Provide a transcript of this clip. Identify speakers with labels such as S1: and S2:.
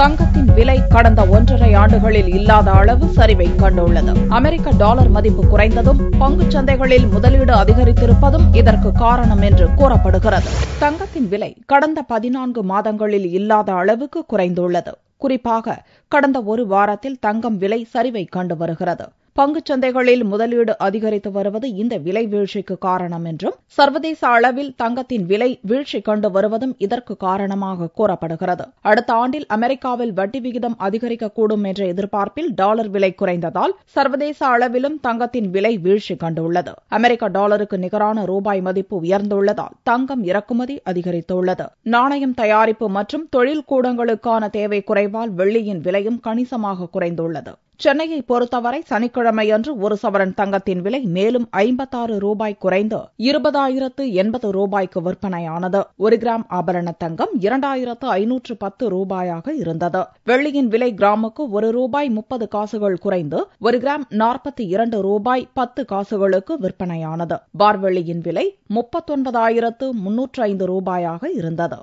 S1: தங்கத்தின் விலை கடந்த 1.5 ஆண்டுகளில் இல்லாத அளவு சரிவை கண்டுள்ளது. அமெரிக்க டாலர் மதிப்பு குறைந்ததும் பங்குச் சந்தைகளில் முதலீடு அதிகரித்திருப்பதும் இதற்கு காரணம் என்று கூறப்படுகிறது. தங்கத்தின் விலை கடந்த 14 மாதங்களில் இல்லாத அளவுக்கு குறைந்துள்ளது. குறிப்பாக கடந்த ஒரு வாரத்தில் தங்கம் விலை சரிவை கண்டு வருகிறது. பங்குச் சந்தைகளில் முதலீடு அதிகரித்து வருவது இந்த விலை வீழ்ச்சிக்கு காரணம் என்றும், சர்வதேச அளவில் தங்கத்தின் விலை வீழ்ச்சி கண்டு வருவதும் இதற்கு காரணமாக கூறப்படுகிறது. அடுத்த ஆண்டில் அமெரிக்காவில் வட்டி விகிதம் அதிகரிக்கக்கூடும் என்ற எதிர்பார்ப்பில் டாலர் விலை குறைந்ததால் சர்வதேச அளவிலும் தங்கத்தின் விலை வீழ்ச்சி கண்டுள்ளது. அமெரிக்க டாலருக்கு நிகரான ரூபாய் மதிப்பு உயர்ந்துள்ளதால் தங்கம் இறக்குமதி அதிகரித்துள்ளது. நாணயம் தயாரிப்பு மற்றும் தொழில் கூடங்களுக்கான தேவை குறைவால் வெள்ளியின் விலையும் கணிசமாக குறைந்துள்ளது. சென்னையை பொறுத்தவரை சனிக்கிழமையன்று ஒரு சவரன் தங்கத்தின் விலை மேலும் 56 ரூபாய் குறைந்து 20,080 ரூபாய்க்கு விற்பனையானது. 1 கிராம் ஆபரண தங்கம் 2,510 ரூபாயாக இருந்தது. வெள்ளியின் விலை கிராமுக்கு 1 ரூபாய் 30 காசுகள் குறைந்து 1 கிராம் 42 ரூபாய் 10 காசுகளுக்கு விற்பனையானது. பார் வெள்ளியின் விலை 39,305 ரூபாயாக இருந்தது.